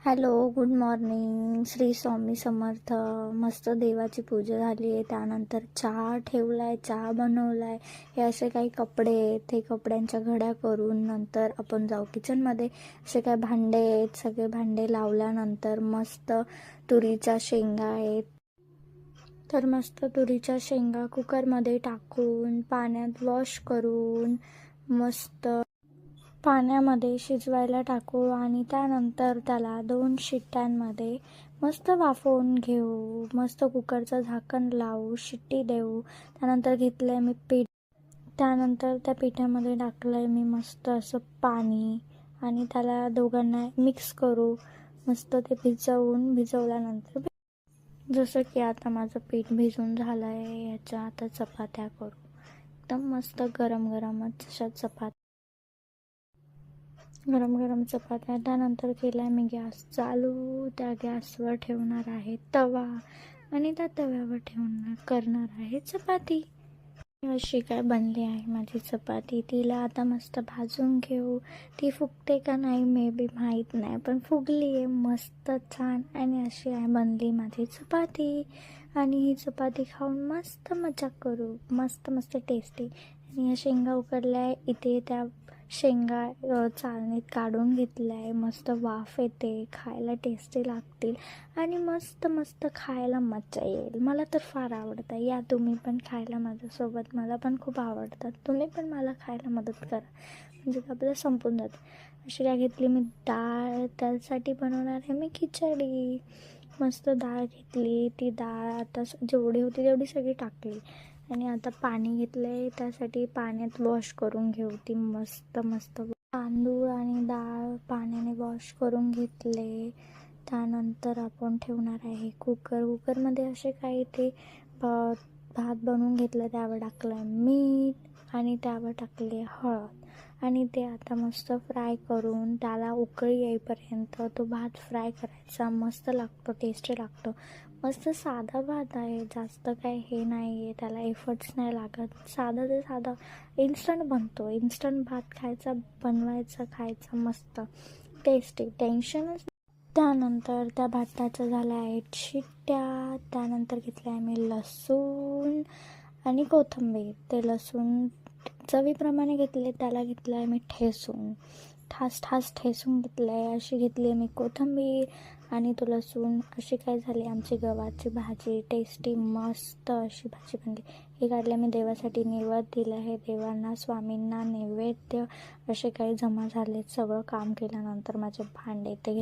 Hello, good morning. Shri Swami Samarth. मस्त देवाची पूजा झाली आहे. त्यानंतर चहा ठेवला आहे, चहा बनवला आहे. हे असे काही कपडे आहेत, हे कपड्यांच्या घड्या करून नंतर आपण जाऊ किचनमध्ये. असे काही भांडे आहेत, सगळे भांडे लावल्यानंतर मस्त तुरीच्या शेंगा आहेत. तर मस्त तुरीच्या शेंगा कुकरमध्ये टाकून पाण्यात वॉश करून मस्त पाण्यामध्ये शिजवायला टाकू आणि त्यानंतर त्याला 2 शिट्ट्यांमध्ये मस्त वाफवून घेऊ. मस्त कुकरचं झाकण लावू, शिट्टी देऊ. त्यानंतर घेतलं आहे मी पीठ. त्यानंतर त्या पिठामध्ये टाकलं आहे मी मस्त असं पाणी आणि त्याला दोघांना मिक्स करू. मस्त ते भिजवल्यानंतर जसं की आता माझं पीठ भिजून झालं आहे. याच्या आता चपात्या करू. एकदम मस्त गरम गरमच अशा गरम गरम चपात्या. त्यानंतर केला आहे मी गॅस चालू. त्या गॅसवर ठेवणार आहे तवा आणि त्या तव्यावर करणार आहे चपाती. अशी काय बनली आहे माझी चपाती. तिला आता मस्त भाजून घेऊ. ती फुगते का नाही मे बी माहीत नाही, पण फुगली आहे मस्त छान. आणि अशी आहे बनली माझी चपाती. आणि ही चपाती खाऊन मस्त मजा करू. मस्त मस्त टेस्टी. आणि या शेंगा उकडल्या आहे इथे. त्या शेंगा चाळणीत काढून घेतल्या आहे. मस्त वाफ येते, खायला टेस्टी लागतील आणि मस्त मस्त खायला मजा येईल. मला तर फार आवडतं. या तुम्ही पण खायला माझ्यासोबत. मला पण खूप आवडतात. तुम्ही पण मला खायला मदत करा, म्हणजे आपल्याला संपून जातं. अशी काय घेतली मी डाळ. त्यासाठी बनवणार आहे मी खिचडी. मस्त डाळ घेतली. ती डाळ आता जेवढी होती तेवढी सगळी टाकली आणि आता पाणी घेतलं आहे. त्यासाठी पाण्यात वॉश करून घेऊ ती मस्त मस्त. तांदूळ आणि डाळ पाण्याने वॉश करून घेतले. त्यानंतर आपण ठेवणार आहे कुकरमध्ये असे काही ते भात बनवून घेतलं. त्यावर टाकलं मीठ आणि त्यावर टाकले हळद आणि ते आता मस्त फ्राय करून त्याला उकळी येईपर्यंत तो भात फ्राय करायचा. मस्त लागतो, टेस्टी लागतो. मस्त साधा भात आहे, जास्त काय हे नाही आहे, त्याला एफर्ट्स नाही लागत. साधा ते साधा इन्स्टंट बनतो. इन्स्टंट भात खायचा, बनवायचा, खायचा, मस्त टेस्टी, टेन्शनच. त्यानंतर त्या भाताचं झालं आहे शिट्ट्या. त्यानंतर घेतलं आहे मी लसूण आणि कोथिंबीर. ते लसूण चवीप्रमाणे घेतले. त्याला घेतलं आहे मी ठेसून, ठास ठेसून घेतलं आहे. अशी घेतली आहे मी कोथिंबीर आणि तो लसूण. अशी काय झाली आमची गव्हाची भाजी. टेस्टी मस्त अशी भाजी बनली. हे काढलं मी देवासाठी, नैवेद्य दिलं आहे देवांना, स्वामींना नैवेद्य. असे काही जमा झाले. सगळं काम केल्यानंतर माझे भांडे ते